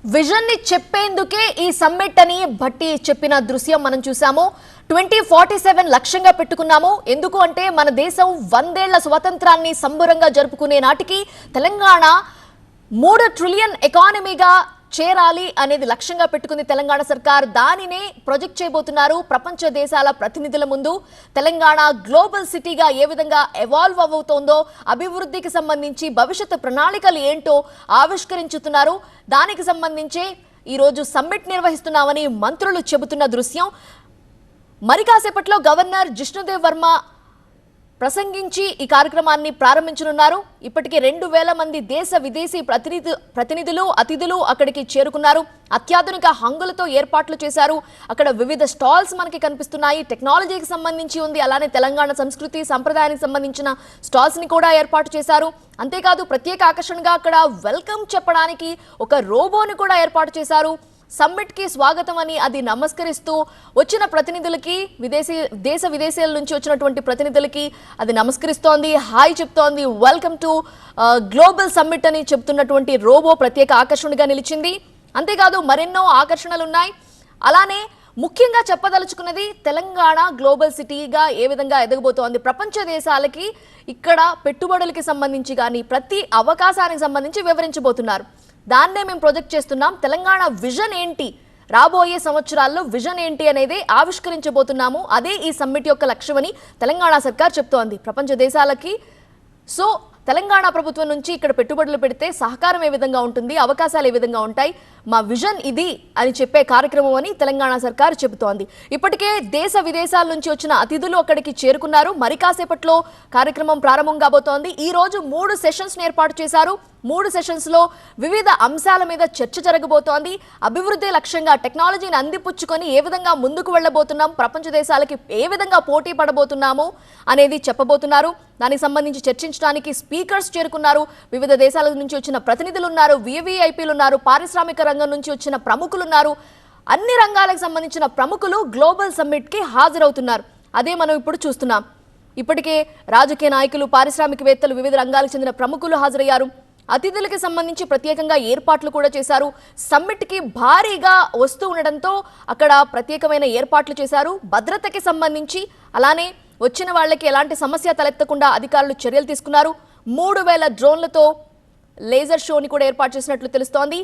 Vision ని చెప్పేందుకే ఈ summit అని భట్టి చెప్పిన దృశ్యం మనం చూసాము. 2047 లక్ష్యంగా పెట్టుకున్నాము. ఎందుకు అంటే మన దేశం 100 ఏళ్ల స్వాతంత్రాన్ని సంబరంగా జరుపుకునే నాటికి తెలంగాణ 3 ట్రిలియన్ ఎకానమీగా చేరాలి అనేది లక్ష్యంగా పెట్టుకుంది తెలంగాణ సర్కార్. దానినే ప్రొజెక్ట్ చేయబోతున్నారు ప్రపంచ దేశాల ప్రతినిధుల ముందు. తెలంగాణ గ్లోబల్ సిటీగా ఏ విధంగా ఎవాల్వ్ అవుతోందో, అభివృద్ధికి సంబంధించి భవిష్యత్తు ప్రణాళికలు ఏంటో ఆవిష్కరించుతున్నారు. దానికి సంబంధించి ఈరోజు సమ్మిట్ నిర్వహిస్తున్నామని మంత్రులు చెబుతున్న దృశ్యం. మరి కాసేపట్లో గవర్నర్ జిష్ణుదేవ్ వర్మ ప్రసంగించి ఈ కార్యక్రమాన్ని ప్రారంభించనున్నారు. ఇప్పటికే 2000 మంది దేశ విదేశీ ప్రతినిధులు అతిథులు అక్కడికి చేరుకున్నారు. అత్యాధునిక హంగులతో ఏర్పాట్లు చేశారు. అక్కడ వివిధ స్టాల్స్ మనకి కనిపిస్తున్నాయి. టెక్నాలజీకి సంబంధించి ఉంది, అలానే తెలంగాణ సంస్కృతి సంప్రదాయానికి సంబంధించిన స్టాల్స్ ని కూడా ఏర్పాటు చేశారు. అంతేకాదు ప్రత్యేక ఆకర్షణగా అక్కడ వెల్కమ్ చెప్పడానికి ఒక రోబోని కూడా ఏర్పాటు చేశారు. సమ్మిట్ కి స్వాగతం అని అది నమస్కరిస్తూ వచ్చిన ప్రతినిధులకి, దేశ విదేశాల నుంచి వచ్చినటువంటి ప్రతినిధులకి అది నమస్కరిస్తోంది, హాయ్ చెప్తోంది. వెల్కమ్ టు గ్లోబల్ సమ్మిట్ అని చెప్తున్నటువంటి రోబో ప్రత్యేక ఆకర్షణగా నిలిచింది. అంతేకాదు మరెన్నో ఆకర్షణలు ఉన్నాయి. అలానే ముఖ్యంగా చెప్పదలుచుకున్నది తెలంగాణ గ్లోబల్ సిటీగా ఏ విధంగా ఎదగబోతోంది, ప్రపంచ దేశాలకి ఇక్కడ పెట్టుబడులకి సంబంధించి కానీ ప్రతి అవకాశానికి సంబంధించి వివరించబోతున్నారు. దాన్నే మేము ప్రొజెక్ట్ చేస్తున్నాం. తెలంగాణ విజన్ ఏంటి, రాబోయే సంవత్సరాల్లో విజన్ ఏంటి అనేది ఆవిష్కరించబోతున్నాము. అదే ఈ సమ్మిట్ యొక్క లక్ష్యమని తెలంగాణ సర్కార్ చెప్తోంది ప్రపంచ దేశాలకి. సో తెలంగాణ ప్రభుత్వం నుంచి ఇక్కడ పెట్టుబడులు పెడితే సహకారం ఏ విధంగా ఉంటుంది, అవకాశాలు ఏ విధంగా ఉంటాయి, మా విజన్ ఇది అని చెప్పే కార్యక్రమం అని తెలంగాణ సర్కార్ చెబుతోంది. ఇప్పటికే దేశ విదేశాల నుంచి వచ్చిన అతిథులు అక్కడికి చేరుకున్నారు. మరి కాసేపట్లో కార్యక్రమం ప్రారంభం కాబోతోంది. ఈ రోజు 3 సెషన్స్ ఏర్పాటు చేశారు. 3 సెషన్స్ లో వివిధ అంశాల మీద చర్చ జరగబోతోంది. అభివృద్ధి లక్ష్యంగా టెక్నాలజీని అందిపుచ్చుకొని ఏ విధంగా ముందుకు వెళ్ళబోతున్నాం, ప్రపంచ దేశాలకి ఏ విధంగా పోటీ పడబోతున్నాము అనేది చెప్పబోతున్నారు. దానికి సంబంధించి చర్చించడానికి స్పీకర్స్ చేరుకున్నారు. వివిధ దేశాల నుంచి వచ్చిన ప్రతినిధులు ఉన్నారు, వివిఐపీలు ఉన్నారు, పారిశ్రామిక రంగం నుంచి వచ్చిన ప్రముఖులు ఉన్నారు. అన్ని రంగాలకు సంబంధించిన ప్రముఖులు గ్లోబల్ సమ్మిట్ కి హాజరవుతున్నారు. అదే మనం ఇప్పుడు చూస్తున్నాం. ఇప్పటికే రాజకీయ నాయకులు, పారిశ్రామికవేత్తలు, వివిధ రంగాలకు చెందిన ప్రముఖులు హాజరయ్యారు. అతిథులకి సంబంధించి ప్రత్యేకంగా ఏర్పాట్లు కూడా చేశారు. సమ్మిట్ కి భారీగా వస్తూ ఉండడంతో అక్కడ ప్రత్యేకమైన ఏర్పాట్లు చేశారు. భద్రతకి సంబంధించి అలానే వచ్చిన వాళ్ళకి ఎలాంటి సమస్య తలెత్తకుండా అధికారులు చర్యలు తీసుకున్నారు. 3000 డ్రోన్లతో లేజర్ షోని కూడా ఏర్పాటు చేసినట్లు తెలుస్తోంది.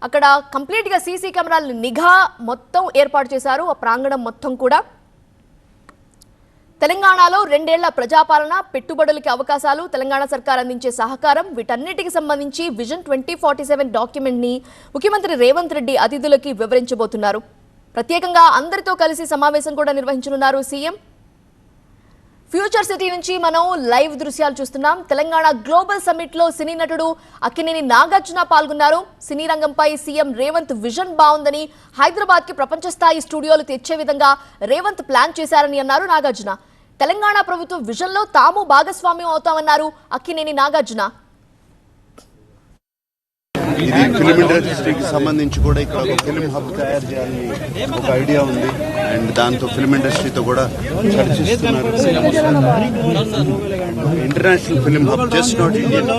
అక్కడ కంప్లీట్ గా సీసీ కెమెరాల నిఘా మొత్తం ఏర్పాటు చేశారు. ఆ ప్రాంగణం మొత్తం కూడా. తెలంగాణలో 2 ఏళ్ల ప్రజాపాలన, పెట్టుబడులకి అవకాశాలు, తెలంగాణ సర్కార్ అందించే సహకారం, వీటన్నిటికి సంబంధించి విజన్ 2047 డాక్యుమెంట్ ని ముఖ్యమంత్రి రేవంత్ రెడ్డి అతిథులకి వివరించబోతున్నారు. ప్రత్యేకంగా అందరితో కలిసి సమావేశం కూడా నిర్వహించనున్నారు సీఎం. ఫ్యూచర్ సిటీ నుంచి మనం లైవ్ దృశ్యాలు చూస్తున్నాం. తెలంగాణ గ్లోబల్ సమ్మిట్ లో సినీ నటుడు అక్కినేని నాగార్జున పాల్గొన్నారు. సినీ రంగంపై సీఎం రేవంత్ విజన్ బాగుందని, హైదరాబాద్ కి ప్రపంచ స్థాయి స్టూడియోలు తెచ్చే విధంగా రేవంత్ ప్లాన్ చేశారని అన్నారు నాగార్జున. తెలంగాణ ప్రభుత్వం విజన్ లో తాము భాగస్వామ్యం అవుతామన్నారు అక్కినేని నాగార్జున. ఇది ఫిలిం ఇండస్ట్రీకి సంబంధించి కూడా ఇక్కడ ఒక ఫిలిం హబ్ తయారు చేయాలని ఒక ఐడియా ఉంది. అండ్ దాంతో ఫిలిం ఇండస్ట్రీతో కూడా చర్చిస్తున్నారు. International film hub, just not Indian.